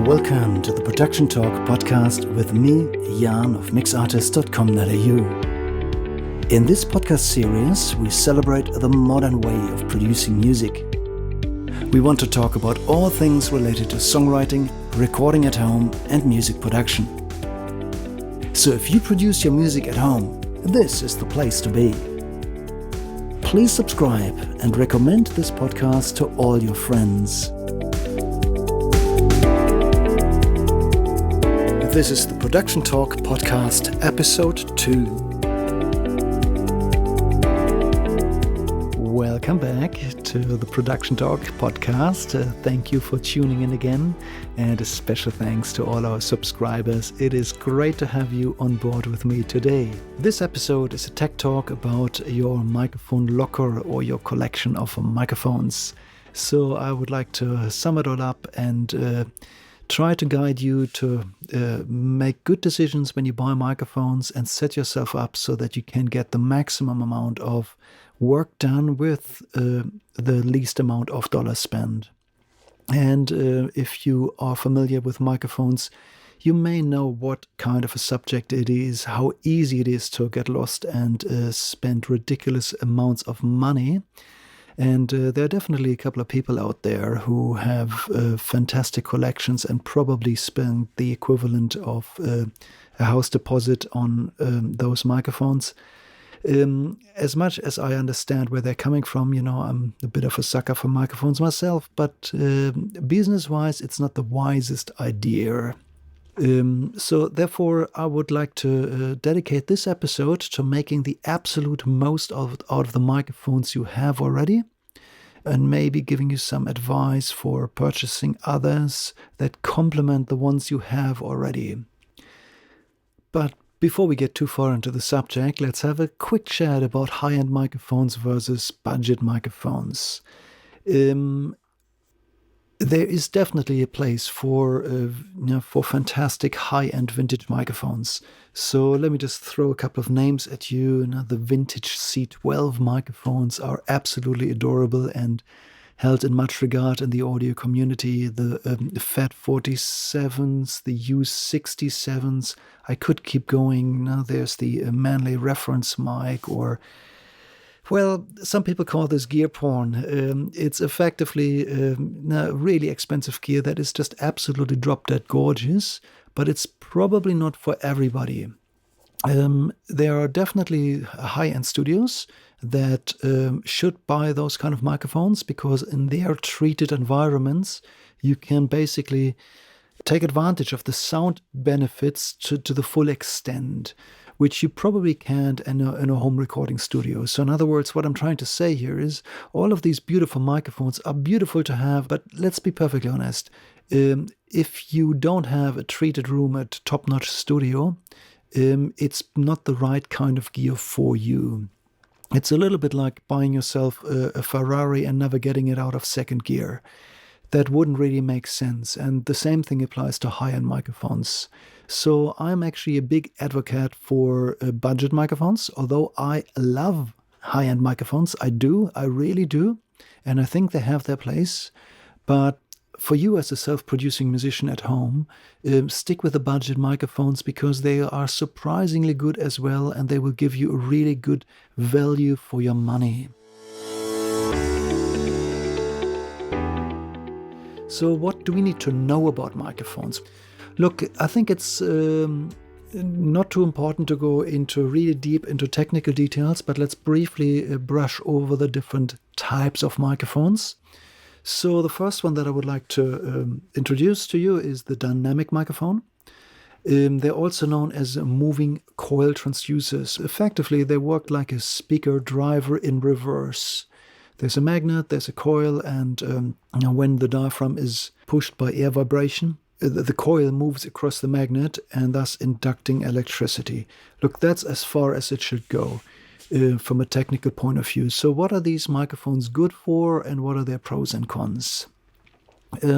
Welcome to the Production Talk podcast with me, Yarn of mixartist.com.au. In this podcast series, we celebrate the modern way of producing music. We want to talk about all things related to songwriting, recording at home, and music production. So if you produce your music at home, this is the place to be. Please subscribe and recommend this podcast to all your friends. This is the Production Talk podcast, episode 2. Welcome back to the Production Talk podcast. Thank you for tuning in again, and a special thanks to all our subscribers. It is great to have you on board with me today. This episode is a tech talk about your microphone locker or your collection of microphones. So I would like to sum it all up and try to guide you to make good decisions when you buy microphones and set yourself up so that you can get the maximum amount of work done with the least amount of dollars spent. And if you are familiar with microphones, you may know what kind of a subject it is, how easy it is to get lost and spend ridiculous amounts of money. And there are definitely a couple of people out there who have fantastic collections and probably spend the equivalent of a house deposit on those microphones. As much as I understand where they're coming from, I'm a bit of a sucker for microphones myself, but business-wise, it's not the wisest idea. So therefore, I would like to dedicate this episode to making the absolute most out of the microphones you have already, and maybe giving you some advice for purchasing others that complement the ones you have already. But before we get too far into the subject, let's have a quick chat about high-end microphones versus budget microphones. There is definitely a place for fantastic high-end vintage microphones. So let me just throw a couple of names at you. The vintage C12 microphones are absolutely adorable and held in much regard in the audio community. The Fat 47s, the U67s. I could keep going. Now there's the Manley reference mic, or well, some people call this gear porn. It's effectively really expensive gear that is just absolutely drop-dead gorgeous, but it's probably not for everybody. There are definitely high-end studios that should buy those kind of microphones, because in their treated environments, you can basically take advantage of the sound benefits to the full extent, which you probably can't in a home recording studio. So in other words, what I'm trying to say here is all of these beautiful microphones are beautiful to have, but let's be perfectly honest. If you don't have a treated room at top-notch studio, it's not the right kind of gear for you. It's a little bit like buying yourself a Ferrari and never getting it out of second gear. That wouldn't really make sense. And the same thing applies to high-end microphones. So I'm actually a big advocate for budget microphones, although I love high-end microphones. I really do. And I think they have their place. But for you as a self-producing musician at home, stick with the budget microphones, because they are surprisingly good as well, and they will give you a really good value for your money. So what do we need to know about microphones? Look, I think it's not too important to go into really deep into technical details, but let's briefly brush over the different types of microphones. So the first one that I would like to introduce to you is the dynamic microphone. They're also known as moving coil transducers. Effectively, they work like a speaker driver in reverse. There's a magnet, there's a coil, and when the diaphragm is pushed by air vibration, the coil moves across the magnet and thus inducting electricity. Look, that's as far as it should go from a technical point of view. So what are these microphones good for, and what are their pros and cons?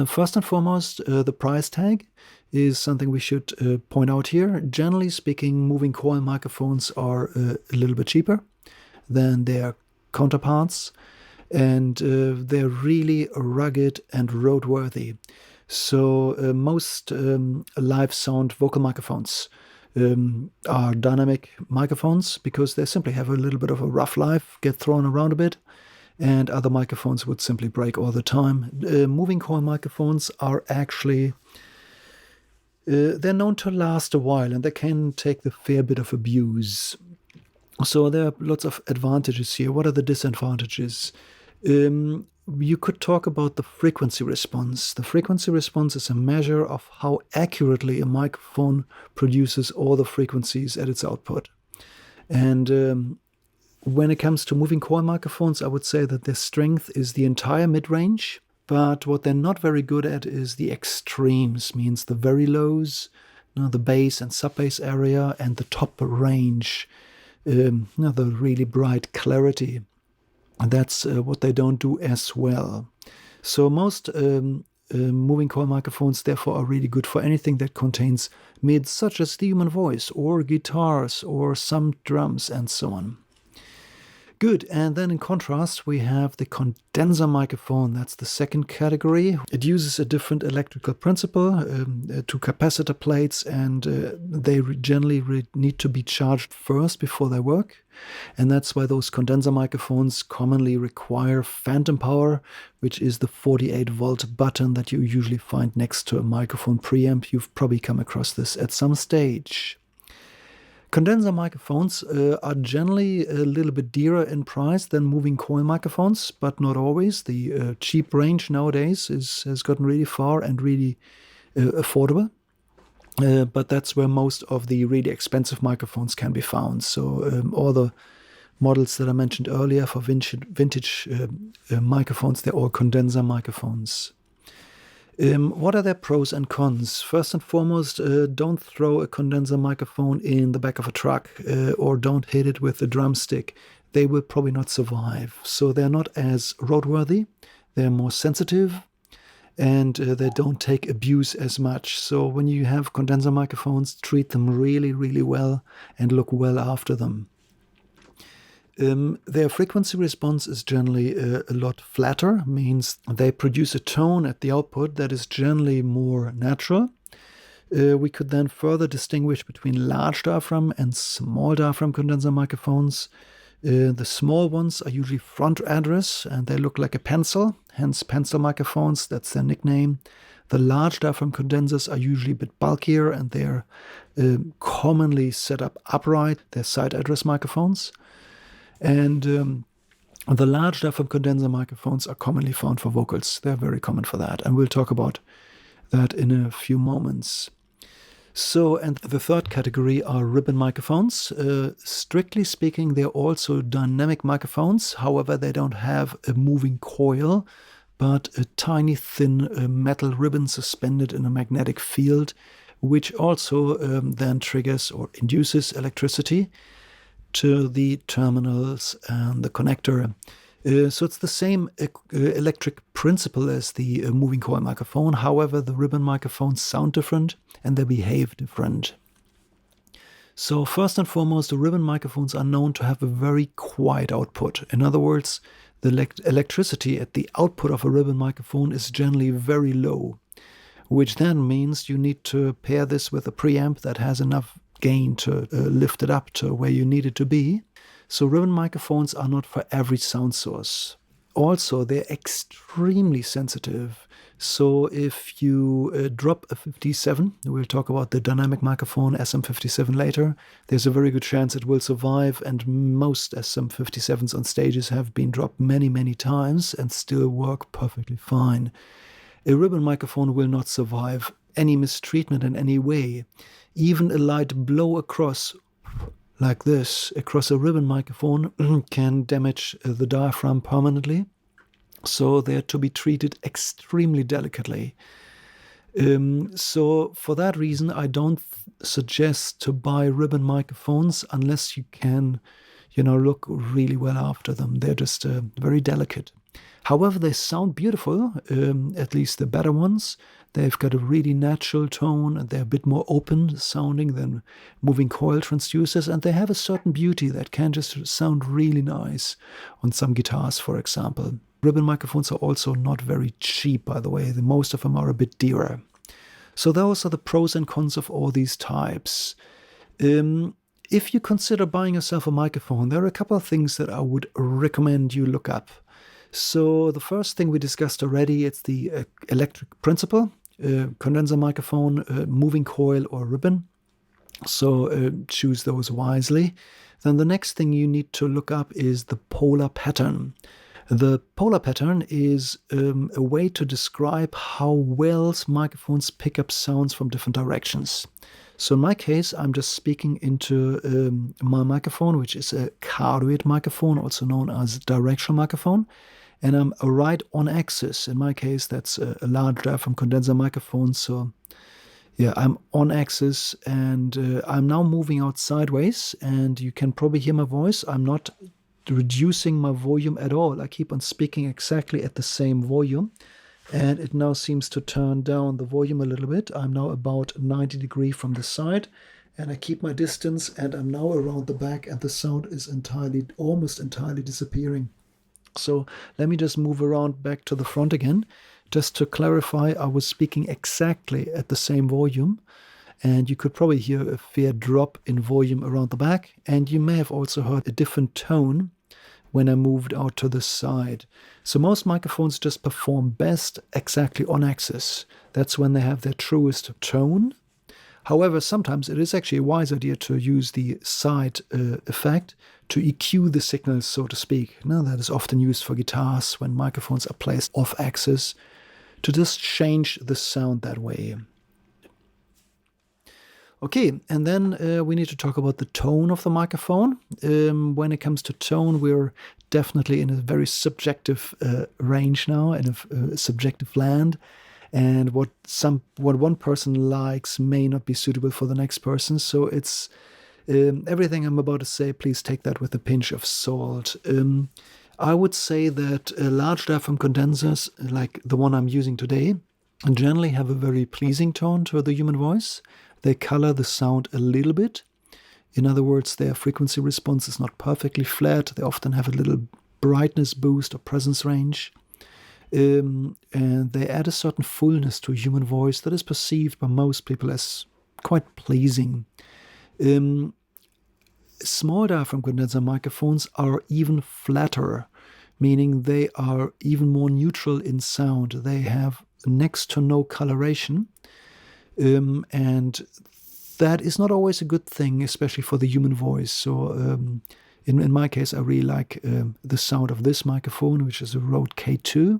First and foremost, the price tag is something we should point out here. Generally speaking, moving coil microphones are a little bit cheaper than their counterparts, and they're really rugged and roadworthy. So most live sound vocal microphones are dynamic microphones because they simply have a little bit of a rough life, get thrown around a bit, and other microphones would simply break all the time. Moving coil microphones are actually, they're known to last a while, and they can take a fair bit of abuse. So there are lots of advantages here. What are the disadvantages? You could talk about the frequency response. The frequency response is a measure of how accurately a microphone produces all the frequencies at its output. And when it comes to moving coil microphones, I would say that their strength is the entire mid-range, but what they're not very good at is the extremes, means the very lows, the bass and sub-bass area, and the top range, the really bright clarity. That's what they don't do as well. So most moving coil microphones, therefore, are really good for anything that contains mids, such as the human voice, or guitars, or some drums, and so on. Good, and then in contrast, we have the condenser microphone. That's the second category. It uses a different electrical principle, two capacitor plates, and they generally need to be charged first before they work. And that's why those condenser microphones commonly require phantom power, which is the 48-volt button that you usually find next to a microphone preamp. You've probably come across this at some stage. Condenser microphones are generally a little bit dearer in price than moving coil microphones, but not always. The cheap range nowadays has gotten really far and really affordable. But that's where most of the really expensive microphones can be found. So all the models that I mentioned earlier for vintage microphones, they're all condenser microphones. What are their pros and cons? First and foremost, don't throw a condenser microphone in the back of a truck or don't hit it with a drumstick. They will probably not survive. So they're not as roadworthy. They're more sensitive and they don't take abuse as much. So when you have condenser microphones, treat them really, really well and look well after them. Their frequency response is generally a lot flatter, means they produce a tone at the output that is generally more natural. We could then further distinguish between large diaphragm and small diaphragm condenser microphones. The small ones are usually front address and they look like a pencil, hence pencil microphones, that's their nickname. The large diaphragm condensers are usually a bit bulkier and they're commonly set up upright. They're side address microphones. And the large diaphragm condenser microphones are commonly found for vocals. They're very common for that. And we'll talk about that in a few moments. So, and the third category are ribbon microphones. Strictly speaking, they're also dynamic microphones. However, they don't have a moving coil, but a tiny thin metal ribbon suspended in a magnetic field, which also then triggers or induces electricity to the terminals and the connector. So it's the same electric principle as the moving coil microphone. However, the ribbon microphones sound different and they behave different. So first and foremost, the ribbon microphones are known to have a very quiet output. In other words, the electricity at the output of a ribbon microphone is generally very low, which then means you need to pair this with a preamp that has enough gain to lift it up to where you need it to be. So ribbon microphones are not for every sound source. Also, they're extremely sensitive. So if you drop a 57, we'll talk about the dynamic microphone SM57 later, there's a very good chance it will survive, and most SM57s on stages have been dropped many, many times and still work perfectly fine. A ribbon microphone will not survive any mistreatment in any way. Even a light blow across, like this, across a ribbon microphone can damage the diaphragm permanently. So they're to be treated extremely delicately. So for that reason, I don't suggest to buy ribbon microphones unless you can, look really well after them. They're just very delicate. However, they sound beautiful, at least the better ones. They've got a really natural tone and they're a bit more open sounding than moving coil transducers, and they have a certain beauty that can just sound really nice on some guitars, for example. Ribbon microphones are also not very cheap, by the way. Most of them are a bit dearer. So those are the pros and cons of all these types. If you consider buying yourself a microphone, there are a couple of things that I would recommend you look up. So the first thing we discussed already, it's the electric principle, condenser microphone, moving coil or ribbon. So choose those wisely. Then the next thing you need to look up is the polar pattern. The polar pattern is a way to describe how well microphones pick up sounds from different directions. So in my case, I'm just speaking into my microphone, which is a cardioid microphone, also known as directional microphone. And I'm right on axis. In my case, that's a large diaphragm condenser microphone. So yeah, I'm on axis, and I'm now moving out sideways, and you can probably hear my voice. I'm not reducing my volume at all. I keep on speaking exactly at the same volume, and it now seems to turn down the volume a little bit. I'm now about 90 degrees from the side, and I keep my distance, and I'm now around the back, and the sound is almost entirely disappearing. So let me just move around back to the front again. Just to clarify, I was speaking exactly at the same volume, and you could probably hear a fair drop in volume around the back, and you may have also heard a different tone when I moved out to the side. So most microphones just perform best exactly on axis. That's when they have their truest tone. However, sometimes it is actually a wise idea to use the side effect to EQ the signals, so to speak. Now, that is often used for guitars when microphones are placed off axis, to just change the sound that way. Okay, and then we need to talk about the tone of the microphone. When it comes to tone, we're definitely in a very subjective range now, in a subjective land. And what one person likes may not be suitable for the next person. So it's everything I'm about to say, please take that with a pinch of salt. I would say that large diaphragm condensers, like the one I'm using today, generally have a very pleasing tone to the human voice. They color the sound a little bit. In other words, their frequency response is not perfectly flat. They often have a little brightness boost or presence range. And they add a certain fullness to a human voice that is perceived by most people as quite pleasing. Small diaphragm condenser microphones are even flatter, meaning they are even more neutral in sound. They have next to no coloration, and that is not always a good thing, especially for the human voice. So in my case, I really like the sound of this microphone, which is a Rode K2.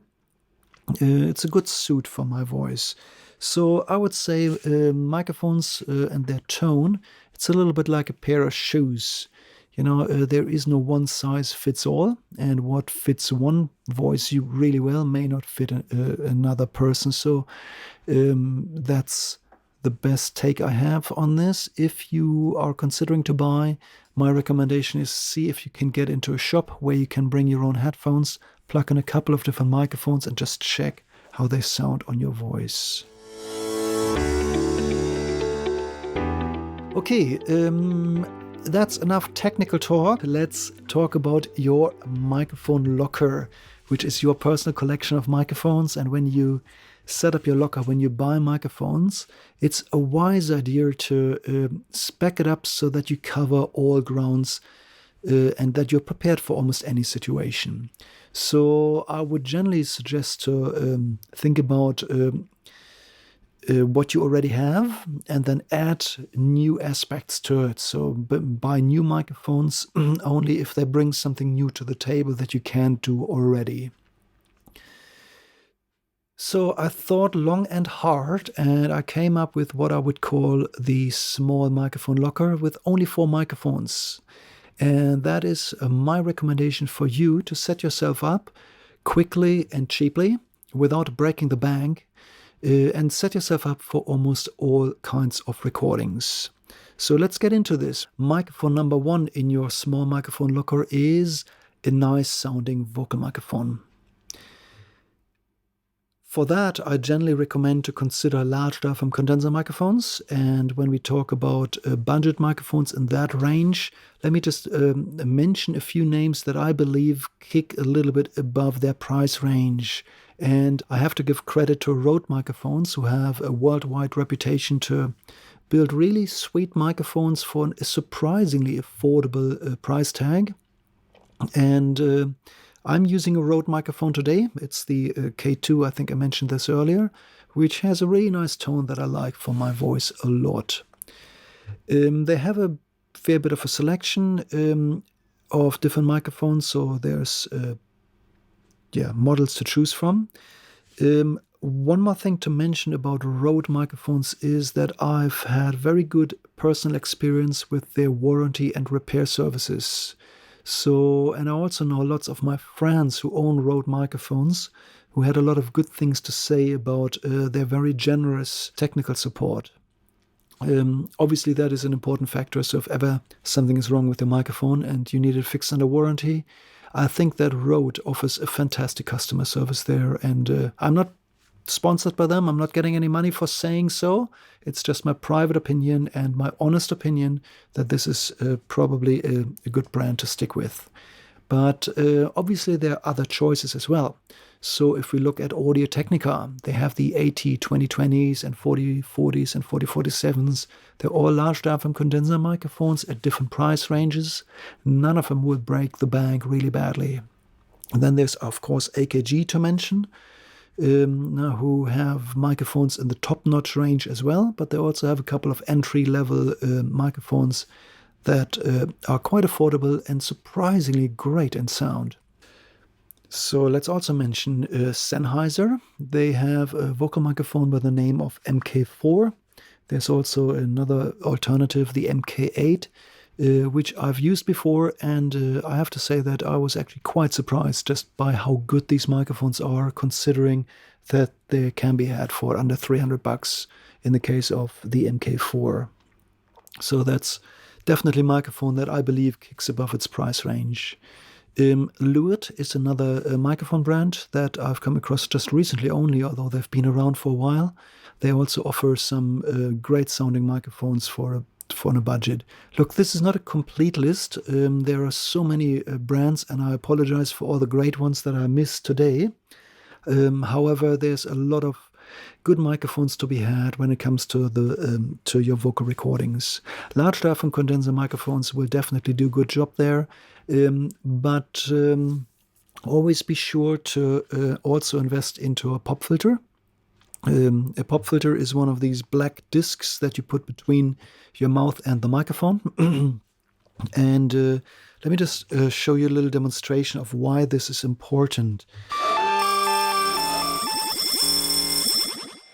It's a good suit for my voice. So I would say microphones and their tone, it's a little bit like a pair of shoes. You know, there is no one size fits all, and what fits one voice you really well may not fit another person. So that's the best take I have on this. If you are considering to buy, my recommendation is see if you can get into a shop where you can bring your own headphones, plug in a couple of different microphones, and just check how they sound on your voice. Okay, that's enough technical talk. Let's talk about your microphone locker, which is your personal collection of microphones. And when you set up your locker, when you buy microphones, it's a wise idea to spec it up so that you cover all grounds and that you're prepared for almost any situation. So I would generally suggest to think about what you already have and then add new aspects to it. So buy new microphones only if they bring something new to the table that you can't do already. So I thought long and hard, and I came up with what I would call the small microphone locker with only 4 microphones. And that is my recommendation for you to set yourself up quickly and cheaply without breaking the bank, and set yourself up for almost all kinds of recordings. So let's get into this. Microphone number 1 in your small microphone locker is a nice sounding vocal microphone. For that, I generally recommend to consider large diaphragm condenser microphones. And when we talk about budget microphones in that range, let me just mention a few names that I believe kick a little bit above their price range. And I have to give credit to Rode microphones, who have a worldwide reputation to build really sweet microphones for a surprisingly affordable price tag. And I'm using a Rode microphone today. It's the K2, I think I mentioned this earlier, which has a really nice tone that I like for my voice a lot. They have a fair bit of a selection of different microphones, so there's models to choose from. One more thing to mention about Rode microphones is that I've had very good personal experience with their warranty and repair services. So, and I also know lots of my friends who own Rode microphones who had a lot of good things to say about their very generous technical support. Obviously, that is an important factor. So if ever something is wrong with the microphone and you need it fixed under warranty, I think that Rode offers a fantastic customer service there. And I'm not sponsored by them. I'm not getting any money for saying so. It's just my private opinion and my honest opinion that this is probably a good brand to stick with. But obviously there are other choices as well. So if we look at Audio Technica, they have the AT2020s and 4040s and 4047s. They're all large diaphragm condenser microphones at different price ranges. None of them will break the bank really badly. And then there's, of course, AKG to mention, who have microphones in the top-notch range as well, but they also have a couple of entry-level microphones that are quite affordable and surprisingly great in sound. So let's also mention Sennheiser. They have a vocal microphone by the name of MK4. There's also another alternative, the MK8, which I've used before, and I have to say that I was actually quite surprised just by how good these microphones are, considering that they can be had for under $300 in the case of the MK4. So that's definitely a microphone that I believe kicks above its price range. Luert is another microphone brand that I've come across just recently only, although they've been around for a while. They also offer some great sounding microphones for a budget. Look, this is not a complete list. There are so many brands, and I apologize for all the great ones that I missed today. However, there's a lot of good microphones to be had when it comes to your vocal recordings. Large diaphragm condenser microphones will definitely do a good job there, but always be sure to also invest into a pop filter. A pop filter is one of these black discs that you put between your mouth and the microphone. And let me just show you a little demonstration of why this is important.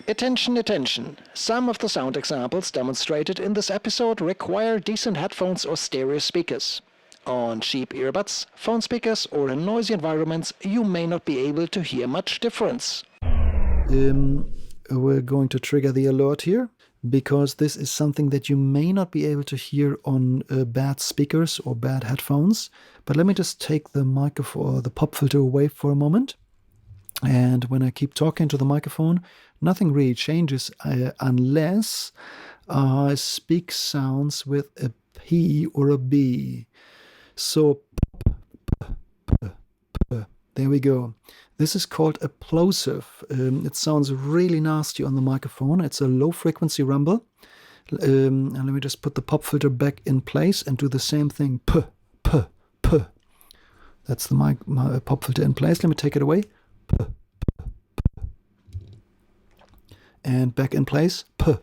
Attention, attention. Some of the sound examples demonstrated in this episode require decent headphones or stereo speakers. On cheap earbuds, phone speakers, or in noisy environments, you may not be able to hear much difference. We're going to trigger the alert here, because this is something that you may not be able to hear on bad speakers or bad headphones. But let me just take the microphone or the pop filter away for a moment. And when I keep talking to the microphone, nothing really changes unless I speak sounds with a P or a B. So, there we go. This is called a plosive. It sounds really nasty on the microphone. It's a low frequency rumble. And let me just put the pop filter back in place and do the same thing. P. That's the my pop filter in place. Let me take it away. P. And back in place. P.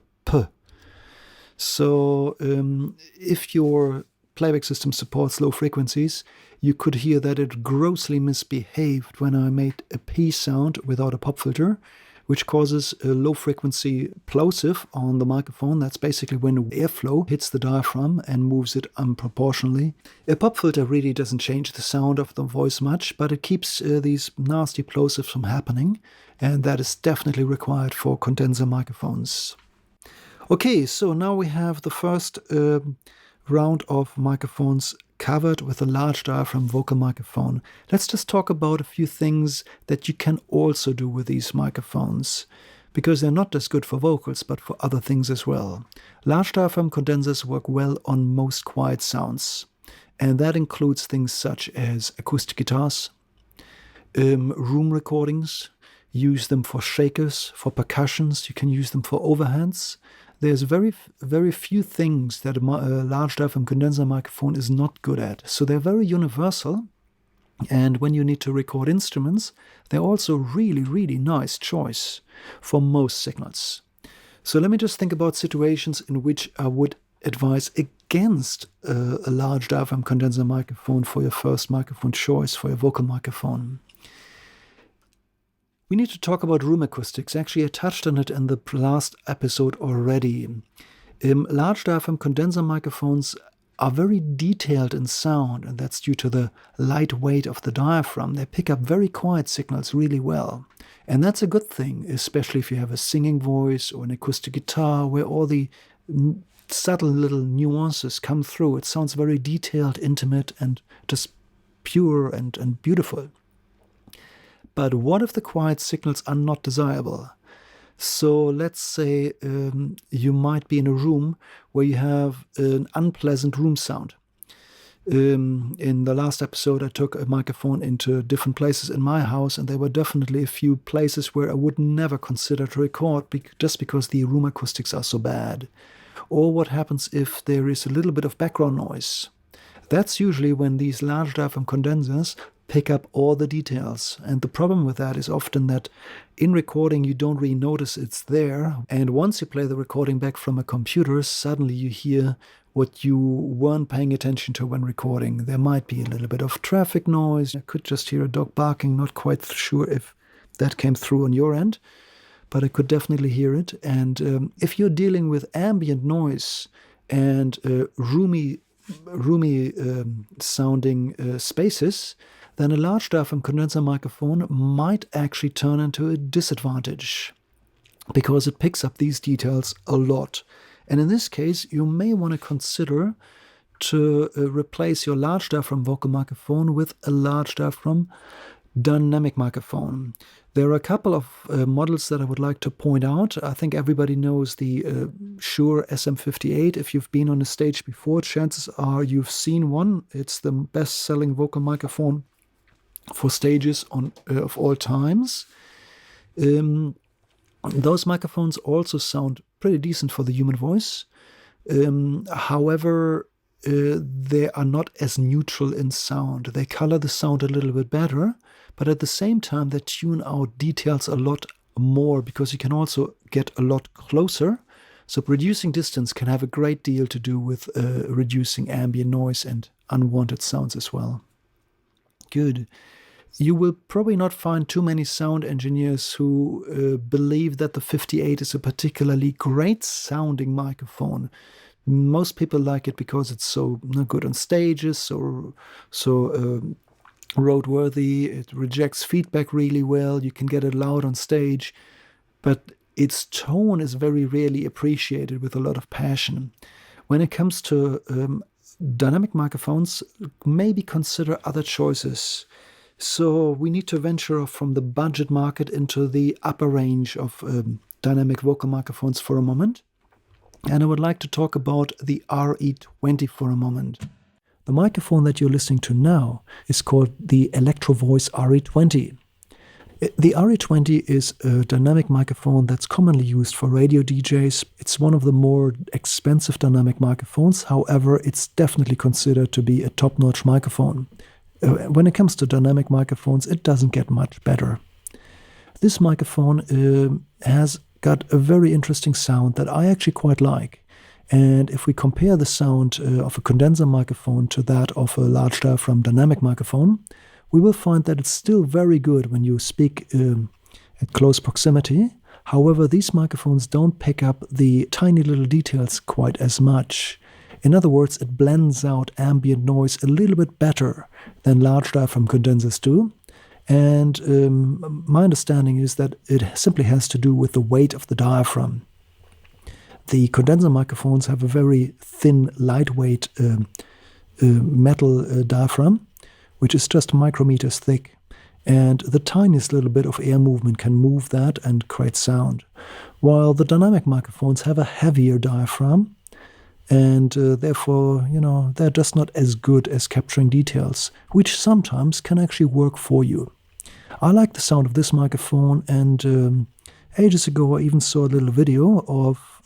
So if your playback system supports low frequencies, you could hear that it grossly misbehaved when I made a P sound without a pop filter, which causes a low frequency plosive on the microphone. That's basically when airflow hits the diaphragm and moves it unproportionally. A pop filter really doesn't change the sound of the voice much, but it keeps these nasty plosives from happening, and that is definitely required for condenser microphones. Okay, so now we have the first round of microphones covered with a large diaphragm vocal microphone. Let's just talk about a few things that you can also do with these microphones, because they're not just good for vocals, but for other things as well. Large diaphragm condensers work well on most quiet sounds, and that includes things such as acoustic guitars, room recordings. Use them for shakers, for percussions. You can use them for overheads. There's very, very few things that a large diaphragm condenser microphone is not good at. So they're very universal. And when you need to record instruments, they're also really, really nice choice for most signals. So let me just think about situations in which I would advise against a large diaphragm condenser microphone for your first microphone choice, for your vocal microphone. We need to talk about room acoustics. Actually, I touched on it in the last episode already. Large diaphragm condenser microphones are very detailed in sound, and that's due to the light weight of the diaphragm. They pick up very quiet signals really well. And that's a good thing, especially if you have a singing voice or an acoustic guitar where all the subtle little nuances come through. It sounds very detailed, intimate, and just pure and beautiful. But what if the quiet signals are not desirable? So let's say you might be in a room where you have an unpleasant room sound. In the last episode, I took a microphone into different places in my house, and there were definitely a few places where I would never consider to record just because the room acoustics are so bad. Or what happens if there is a little bit of background noise? That's usually when these large diaphragm condensers pick up all the details. And the problem with that is often that in recording you don't really notice it's there. And once you play the recording back from a computer, suddenly you hear what you weren't paying attention to when recording. There might be a little bit of traffic noise. I could just hear a dog barking, not quite sure if that came through on your end, but I could definitely hear it. And if you're dealing with ambient noise and roomy sounding spaces, then a large diaphragm condenser microphone might actually turn into a disadvantage because it picks up these details a lot. And in this case, you may want to consider to replace your large diaphragm vocal microphone with a large diaphragm dynamic microphone. There are a couple of models that I would like to point out. I think everybody knows the Shure SM58. If you've been on a stage before, chances are you've seen one. It's the best-selling vocal microphone for stages of all times. Those microphones also sound pretty decent for the human voice. However, they are not as neutral in sound. They color the sound a little bit better, but at the same time, they tune out details a lot more because you can also get a lot closer. So reducing distance can have a great deal to do with reducing ambient noise and unwanted sounds as well. Good. You will probably not find too many sound engineers who believe that the 58 is a particularly great sounding microphone. Most people like it because it's so good on stages, so roadworthy. It rejects feedback really well. You can get it loud on stage, but its tone is very rarely appreciated with a lot of passion. When it comes to dynamic microphones, maybe consider other choices. So we need to venture off from the budget market into the upper range of dynamic vocal microphones for a moment. And I would like to talk about the RE20 for a moment. The microphone that you're listening to now is called the Electro Voice RE20. The RE20 is a dynamic microphone that's commonly used for radio DJs. It's one of the more expensive dynamic microphones. However, it's definitely considered to be a top-notch microphone. When it comes to dynamic microphones, it doesn't get much better. This microphone has got a very interesting sound that I actually quite like. And if we compare the sound of a condenser microphone to that of a large diaphragm dynamic microphone, we will find that it's still very good when you speak at close proximity. However, these microphones don't pick up the tiny little details quite as much. In other words, it blends out ambient noise a little bit better than large diaphragm condensers do. And my understanding is that it simply has to do with the weight of the diaphragm. The condenser microphones have a very thin, lightweight metal diaphragm, which is just micrometers thick. And the tiniest little bit of air movement can move that and create sound. While the dynamic microphones have a heavier diaphragm, and therefore, they're just not as good as capturing details, which sometimes can actually work for you. I like the sound of this microphone, and ages ago I even saw a little video of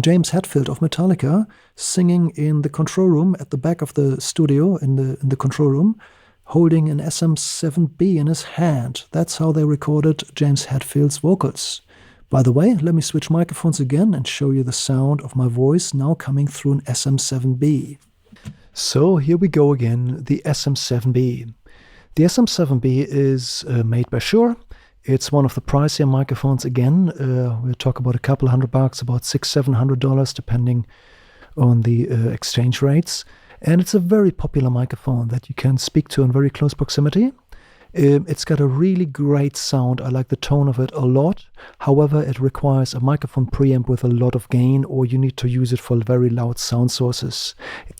James Hetfield of Metallica singing in the control room at the back of the studio in the control room, holding an SM7B in his hand. That's how they recorded James Hetfield's vocals. By the way, let me switch microphones again and show you the sound of my voice now coming through an SM7B. So here we go again, the SM7B. The SM7B is made by Shure. It's one of the pricier microphones again. We'll talk about a couple $100, about $600-700 depending on the exchange rates. And it's a very popular microphone that you can speak to in very close proximity. It's got a really great sound. I like the tone of it a lot. However, it requires a microphone preamp with a lot of gain, or you need to use it for very loud sound sources.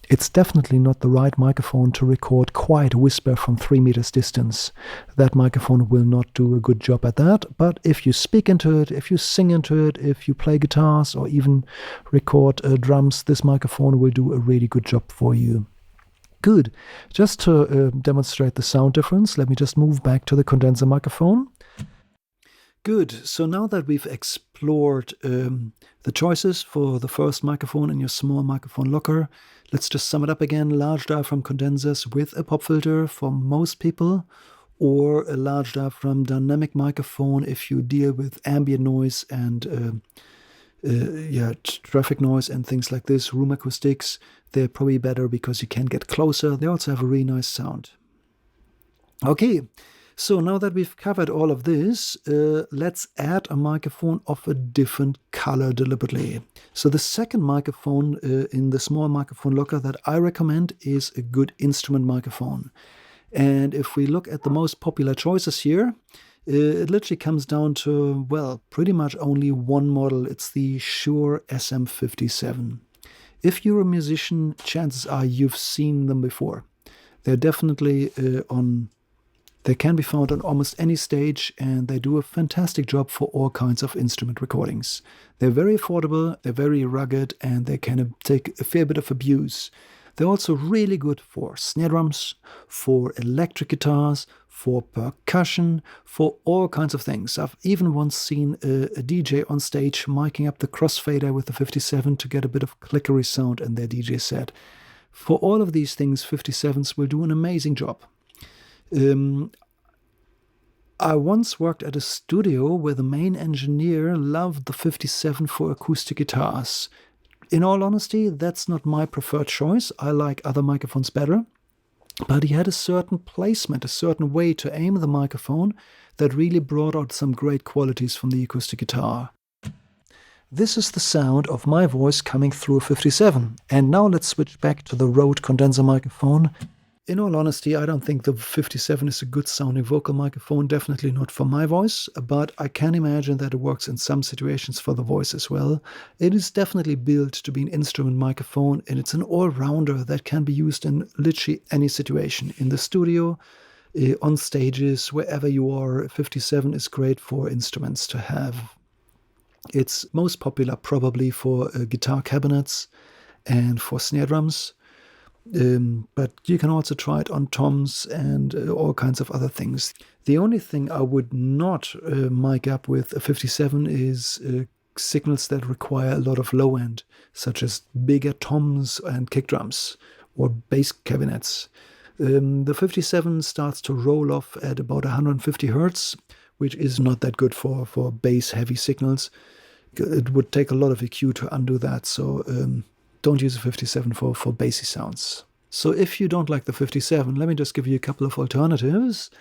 It's definitely not the right microphone to record quiet whisper from 3 meters distance. That microphone will not do a good job at that, but if you speak into it, if you sing into it, if you play guitars or even record drums, this microphone will do a really good job for you. Good. Just to demonstrate the sound difference, let me just move back to the condenser microphone. Good. So now that we've explored the choices for the first microphone in your small microphone locker, let's just sum it up again. Large diaphragm condensers with a pop filter for most people, or a large diaphragm dynamic microphone if you deal with ambient noise and traffic noise and things like this, room acoustics. They're probably better because you can get closer. They also have a really nice sound. Okay, so now that we've covered all of this, let's add a microphone of a different color deliberately. So the second microphone in the small microphone locker that I recommend is a good instrument microphone. And if we look at the most popular choices here, it literally comes down to, well, pretty much only one model. It's the Shure SM57. If you're a musician, chances are you've seen them before. They're definitely they can be found on almost any stage, and they do a fantastic job for all kinds of instrument recordings. They're very affordable, they're very rugged, and they can take a fair bit of abuse. They're also really good for snare drums, for electric guitars, for percussion, for all kinds of things. I've even once seen a DJ on stage miking up the crossfader with the 57 to get a bit of clickery sound in their DJ set. For all of these things, 57s will do an amazing job. I once worked at a studio where the main engineer loved the 57 for acoustic guitars. In all honesty, that's not my preferred choice. I like other microphones better. But he had a certain placement, a certain way to aim the microphone that really brought out some great qualities from the acoustic guitar. This is the sound of my voice coming through a 57. And now let's switch back to the Rode condenser microphone. In all honesty, I don't think the 57 is a good sounding vocal microphone, definitely not for my voice, but I can imagine that it works in some situations for the voice as well. It is definitely built to be an instrument microphone, and it's an all-rounder that can be used in literally any situation. In the studio, on stages, wherever you are, 57 is great for instruments to have. It's most popular probably for guitar cabinets and for snare drums. But you can also try it on toms and all kinds of other things. The only thing I would not mic up with a 57 is signals that require a lot of low end, such as bigger toms and kick drums or bass cabinets. The 57 starts to roll off at about 150 hertz, which is not that good for bass heavy signals. It would take a lot of EQ to undo that, so don't use a 57 for bassy sounds. So if you don't like the 57, let me just give you a couple of alternatives.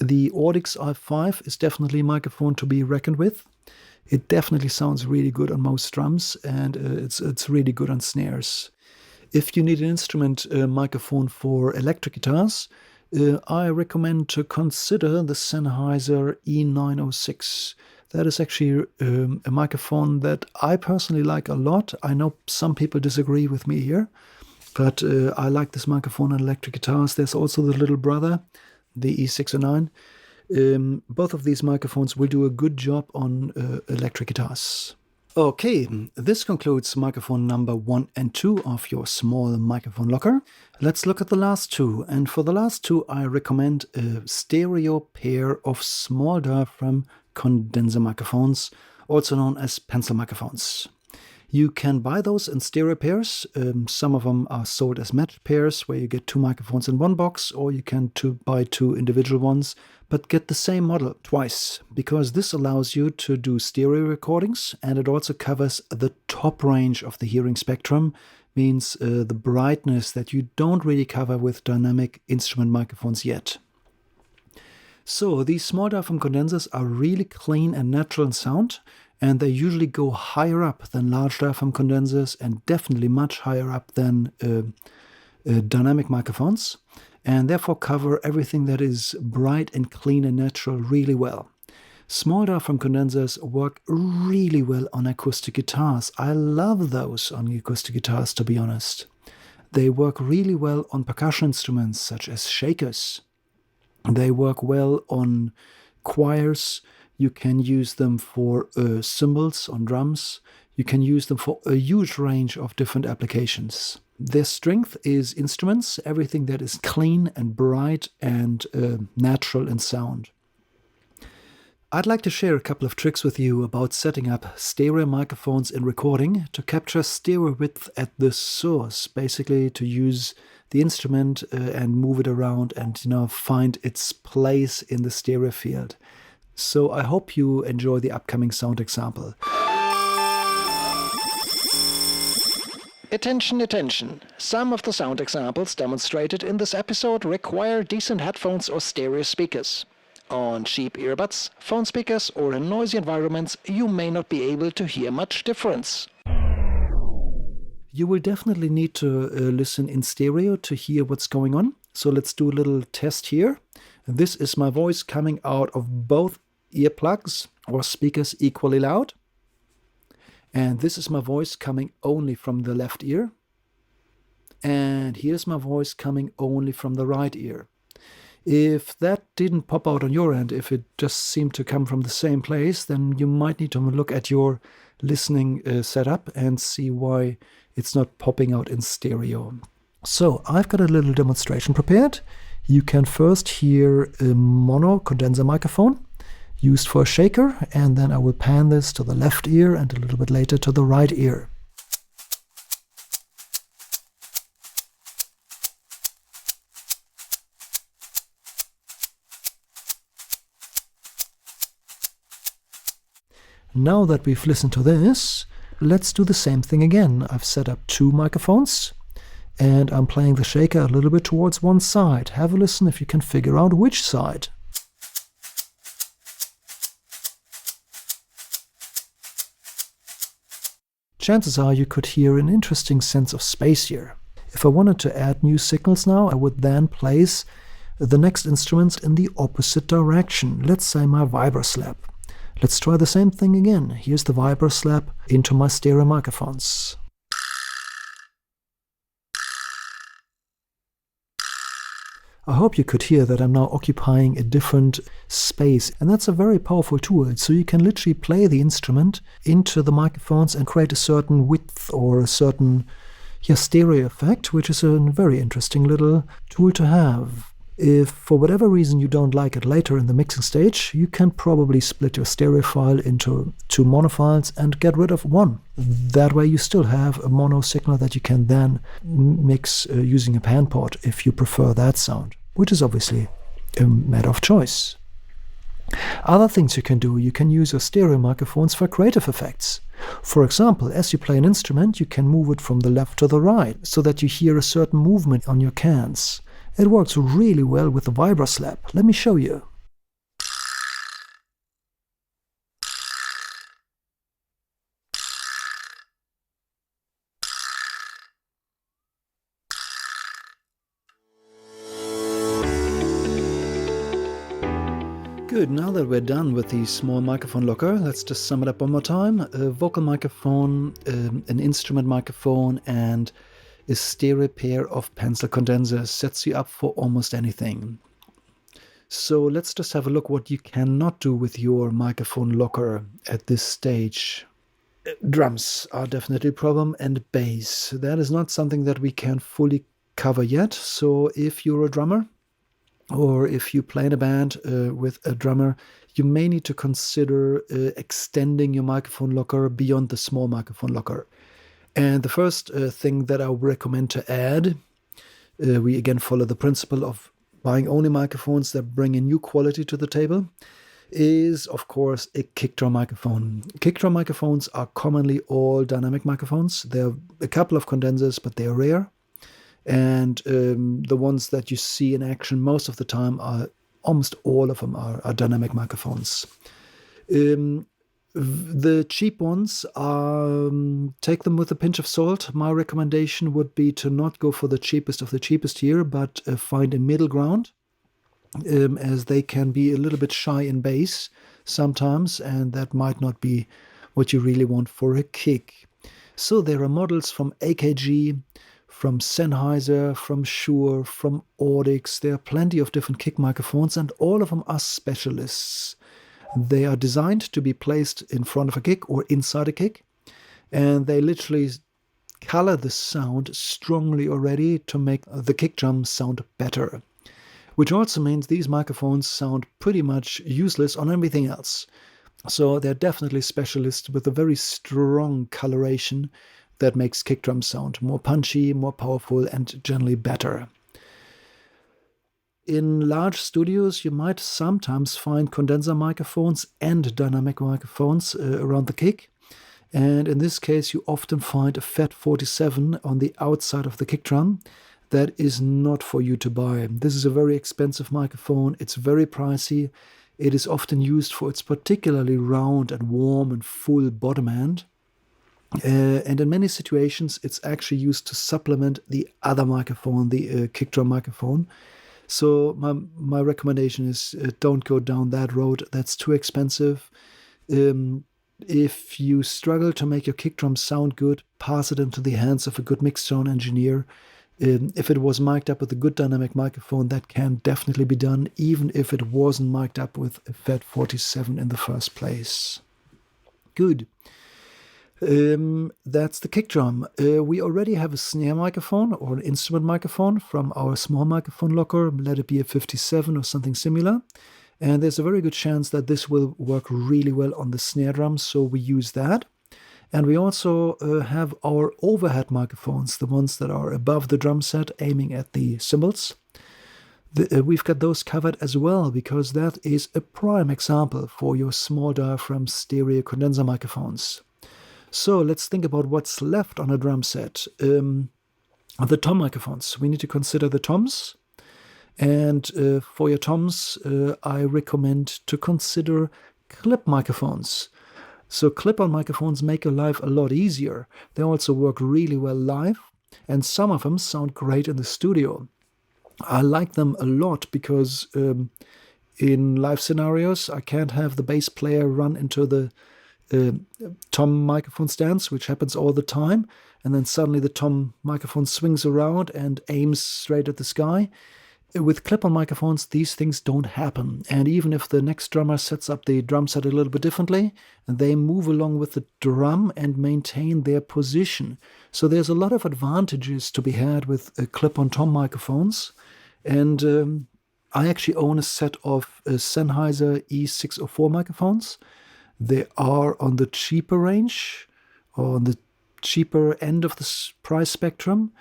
The Audix i5 is definitely a microphone to be reckoned with. It definitely sounds really good on most drums, and it's really good on snares. If you need an instrument microphone for electric guitars, I recommend to consider the Sennheiser E906. That is actually a microphone that I personally like a lot. I know some people disagree with me here. But I like this microphone on electric guitars. There's also the little brother, the E609. Both of these microphones will do a good job on electric guitars. Okay, this concludes microphone number 1 and 2 of your small microphone locker. Let's look at the last two. And for the last two, I recommend a stereo pair of small diaphragm condenser microphones, also known as pencil microphones. You can buy those in stereo pairs. Some of them are sold as matched pairs, where you get 2 microphones in one box, or you can buy 2 individual ones, but get the same model twice, because this allows you to do stereo recordings, and it also covers the top range of the hearing spectrum, means the brightness that you don't really cover with dynamic instrument microphones yet. So these small diaphragm condensers are really clean and natural in sound, and they usually go higher up than large diaphragm condensers, and definitely much higher up than dynamic microphones, and therefore cover everything that is bright and clean and natural really well. Small diaphragm condensers work really well on acoustic guitars. I love those on acoustic guitars, to be honest. They work really well on percussion instruments such as shakers. They work well on choirs. You can use them for cymbals on drums. You can use them for a huge range of different applications. Their strength is instruments, everything that is clean and bright and natural in sound. I'd like to share a couple of tricks with you about setting up stereo microphones in recording to capture stereo width at the source, basically to use the instrument and move it around and find its place in the stereo field. So I hope you enjoy the upcoming sound example. Attention, attention. Some of the sound examples demonstrated in this episode require decent headphones or stereo speakers. On cheap earbuds, phone speakers, or in noisy environments, you may not be able to hear much difference. You will definitely need to listen in stereo to hear what's going on. So let's do a little test here. This is my voice coming out of both earplugs or speakers equally loud. And this is my voice coming only from the left ear. And here's my voice coming only from the right ear. If that didn't pop out on your end, if it just seemed to come from the same place, then you might need to look at your listening setup and see why it's not popping out in stereo. So I've got a little demonstration prepared. You can first hear a mono condenser microphone used for a shaker, and then I will pan this to the left ear and a little bit later to the right ear. Now that we've listened to this, let's do the same thing again. I've set up 2 microphones, and I'm playing the shaker a little bit towards one side. Have a listen if you can figure out which side. Chances are you could hear an interesting sense of space here. If I wanted to add new signals now, I would then place the next instruments in the opposite direction. Let's say my vibroslap. Let's try the same thing again. Here's the vibroslap into my stereo microphones. I hope you could hear that I'm now occupying a different space, and that's a very powerful tool. So you can literally play the instrument into the microphones and create a certain width or a certain stereo effect, which is a very interesting little tool to have. If for whatever reason you don't like it later in the mixing stage, you can probably split your stereo file into 2 mono files and get rid of one. That way you still have a mono signal that you can then mix using a pan port if you prefer that sound, which is obviously a matter of choice. Other things you can do, you can use your stereo microphones for creative effects. For example, as you play an instrument, you can move it from the left to the right so that you hear a certain movement on your cans. It works really well with the vibroslap. Let me show you. Good, now that we're done with the small microphone locker, let's just sum it up one more time. A vocal microphone, an instrument microphone, and a stereo pair of pencil condensers sets you up for almost anything. So let's just have a look what you cannot do with your microphone locker at this stage. Drums are definitely a problem, and bass. That is not something that we can fully cover yet. So if you're a drummer, or if you play in a band with a drummer, you may need to consider extending your microphone locker beyond the small microphone locker. And the first thing that I would recommend to add, we again follow the principle of buying only microphones that bring a new quality to the table, is of course a kick drum microphone. Kick drum microphones are commonly all dynamic microphones. There are a couple of condensers, but they are rare. And the ones that you see in action most of the time are, almost all of them are dynamic microphones. The cheap ones are, take them with a pinch of salt. My recommendation would be to not go for the cheapest of the cheapest here, but find a middle ground, as they can be a little bit shy in bass sometimes, and that might not be what you really want for a kick. So there are models from AKG, from Sennheiser, from Shure, from Audix. There are plenty of different kick microphones, and all of them are specialists. They are designed to be placed in front of a kick or inside a kick, and they literally color the sound strongly already to make the kick drum sound better. Which also means these microphones sound pretty much useless on everything else. So they're definitely specialists with a very strong coloration that makes kick drum sound more punchy, more powerful, and generally better. In large studios, you might sometimes find condenser microphones and dynamic microphones around the kick. And in this case, you often find a FET 47 on the outside of the kick drum. That is not for you to buy. This is a very expensive microphone. It's very pricey. It is often used for its particularly round and warm and full bottom end. And in many situations, it's actually used to supplement the other microphone, the kick drum microphone. So my recommendation is don't go down that road. That's too expensive. If you struggle to make your kick drum sound good, pass it into the hands of a good mix tone engineer. If it was mic'd up with a good dynamic microphone, that can definitely be done, even if it wasn't mic'd up with a FET 47 in the first place. Good. That's the kick drum. We already have a snare microphone or an instrument microphone from our small microphone locker. Let it be a 57 or something similar. And there's a very good chance that this will work really well on the snare drum, so we use that. And we also have our overhead microphones, the ones that are above the drum set, aiming at the cymbals. We've got those covered as well, because that is a prime example for your small diaphragm stereo condenser microphones. So let's think about what's left on a drum set. The tom microphones. We need to consider the toms. And for your toms, I recommend to consider clip microphones. So clip-on microphones make your life a lot easier. They also work really well live, and some of them sound great in the studio. I like them a lot because in live scenarios, I can't have the bass player run into the tom microphone stands, which happens all the time, and then suddenly the tom microphone swings around and aims straight at the sky. With clip-on microphones, these things don't happen. And even if the next drummer sets up the drum set a little bit differently, they move along with the drum and maintain their position. So there's a lot of advantages to be had with clip-on tom microphones. And I actually own a set of Sennheiser E604 microphones. They are on the cheaper range, or on the cheaper end of the price spectrum.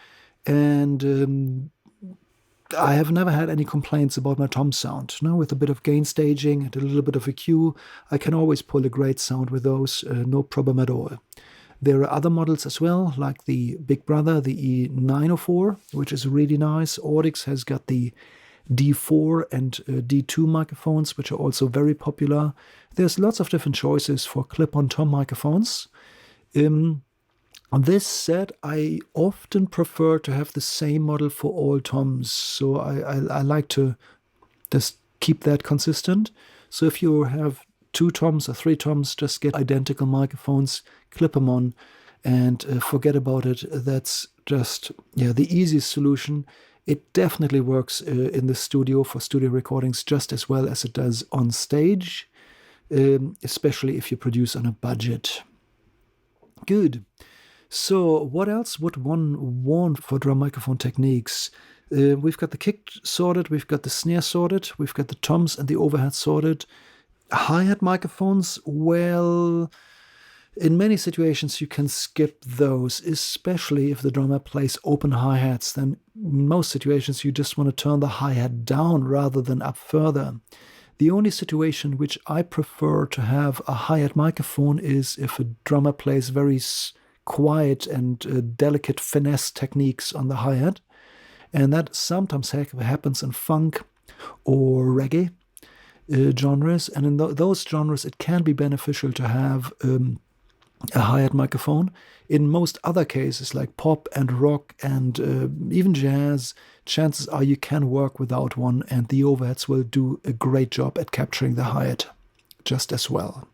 And I have never had any complaints about my tom sound. Now, with a bit of gain staging and a little bit of EQ, I can always pull a great sound with those, no problem at all. There are other models as well, like the Big Brother, the E904, which is really nice. Audix has got the D4 and D2 microphones, which are also very popular. There's lots of different choices for clip-on tom microphones. On this set, I often prefer to have the same model for all toms, so I like to just keep that consistent. So if you have 2 toms or 3 toms, just get identical microphones, clip them on, and forget about it. That's just the easiest solution. It definitely works in the studio for studio recordings just as well as it does on stage, especially if you produce on a budget. Good. So what else would one want for drum microphone techniques? We've got the kick sorted, we've got the snare sorted, we've got the toms and the overhead sorted. Hi-hat microphones, well, in many situations you can skip those, especially if the drummer plays open hi-hats. Then in most situations you just want to turn the hi-hat down rather than up further. The only situation which I prefer to have a hi-hat microphone is if a drummer plays very quiet and delicate finesse techniques on the hi-hat. And that sometimes happens in funk or reggae genres. And in those genres, it can be beneficial to have a hi-hat microphone. In most other cases, like pop and rock and even jazz, chances are you can work without one, and the overheads will do a great job at capturing the hi-hat just as well.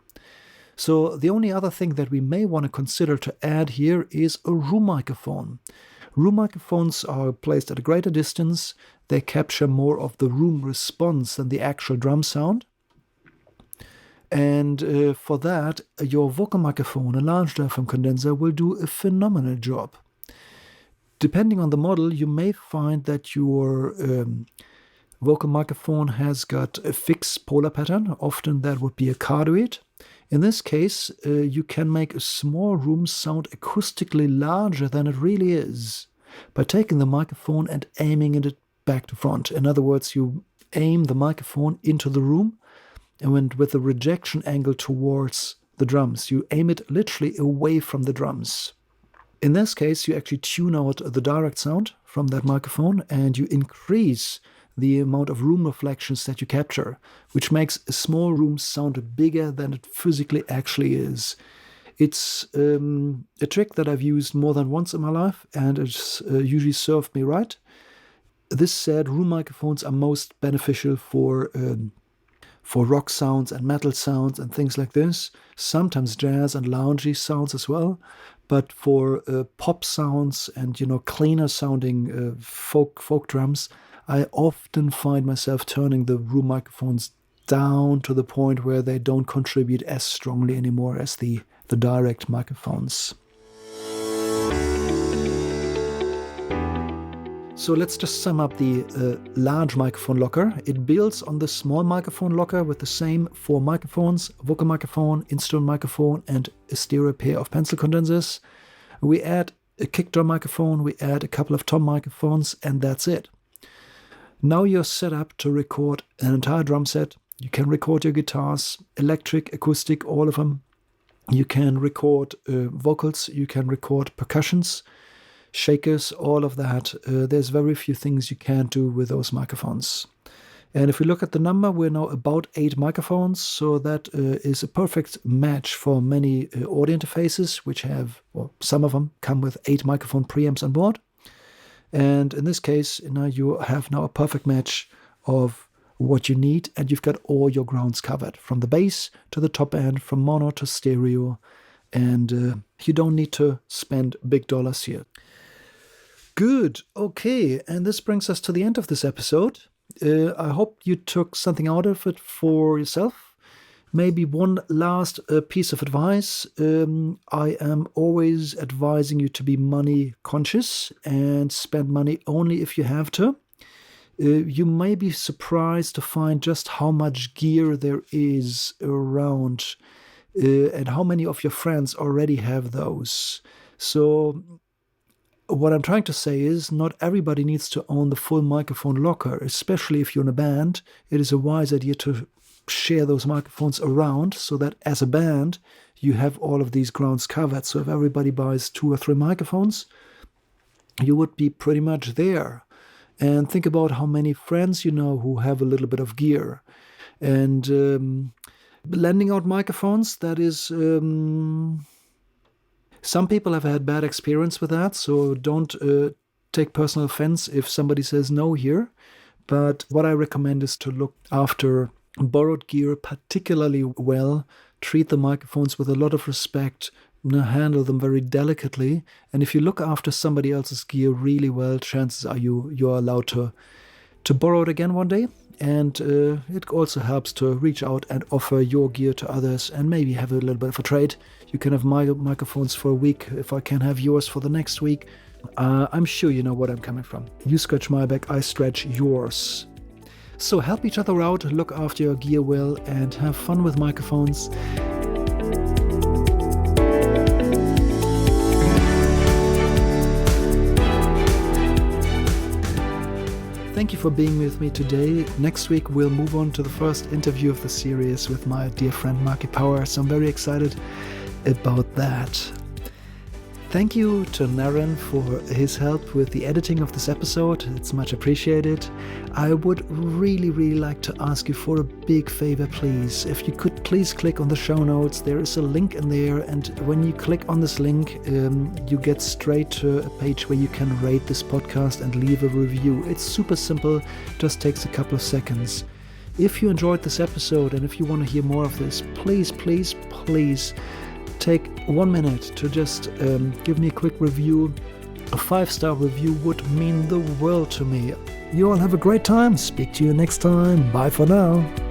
So the only other thing that we may want to consider to add here is a room microphone. Room microphones are placed at a greater distance. They capture more of the room response than the actual drum sound. And for that, your vocal microphone, a large diaphragm condenser, will do a phenomenal job. Depending on the model, you may find that your vocal microphone has got a fixed polar pattern. Often that would be a cardioid. In this case, you can make a small room sound acoustically larger than it really is by taking the microphone and aiming it back to front. In other words, you aim the microphone into the room, and with the rejection angle towards the drums, you aim it literally away from the drums. In this case, you actually tune out the direct sound from that microphone and you increase the amount of room reflections that you capture, which makes a small room sound bigger than it physically actually is. It's a trick that I've used more than once in my life, and it's usually served me right. This said, room microphones are most beneficial for rock sounds and metal sounds and things like this. Sometimes jazz and loungy sounds as well. But for pop sounds and cleaner sounding folk drums, I often find myself turning the room microphones down to the point where they don't contribute as strongly anymore as the direct microphones. So let's just sum up the large microphone locker. It builds on the small microphone locker with the same 4 microphones: vocal microphone, instrument microphone, and a stereo pair of pencil condensers. We add a kick drum microphone, we add a couple of tom microphones, and that's it. Now you're set up to record an entire drum set. You can record your guitars, electric, acoustic, all of them. You can record vocals, you can record percussions, shakers, all of that. There's very few things you can't do with those microphones. And if we look at the number, we're now about 8 microphones, so that is a perfect match for many audio interfaces, which have, well, some of them come with 8 microphone preamps on board. And in this case, you have now a perfect match of what you need, and you've got all your grounds covered, from the bass to the top end, from mono to stereo, and you don't need to spend big dollars here. Good. Okay, and this brings us to the end of this episode. I hope you took something out of it for yourself. Maybe one last piece of advice. I am always advising you to be money conscious and spend money only if you have to. You may be surprised to find just how much gear there is around and how many of your friends already have those. So what I'm trying to say is not everybody needs to own the full microphone locker, especially if you're in a band. It is a wise idea to share those microphones around so that as a band, you have all of these grounds covered. So if everybody buys 2 or 3 microphones, you would be pretty much there. And think about how many friends you know who have a little bit of gear. And lending out microphones, that is... some people have had bad experience with that, so don't take personal offense if somebody says no here. But what I recommend is to look after borrowed gear particularly well, treat the microphones with a lot of respect, handle them very delicately. And if you look after somebody else's gear really well, chances are you're allowed to borrow it again one day. And it also helps to reach out and offer your gear to others and maybe have a little bit of a trade. You can have my microphones for a week if I can have yours for the next week. I'm sure you know what I'm coming from. You scratch my back, I stretch yours. So help each other out, look after your gear well, and have fun with microphones. Thank you for being with me today. Next week we'll move on to the first interview of the series with my dear friend Marky Power, so I'm very excited about that. Thank you to Naren for his help with the editing of this episode. It's much appreciated. I would really like to ask you for a big favor, please. If you could please click on the show notes. There is a link in there, and when you click on this link, you get straight to a page where you can rate this podcast and leave a review. It's super simple, just takes a couple of seconds. If you enjoyed this episode and if you want to hear more of this, please take 1 minute to just give me a quick review. A 5-star review would mean the world to me. You all have a great time. Speak to you next time. Bye for now.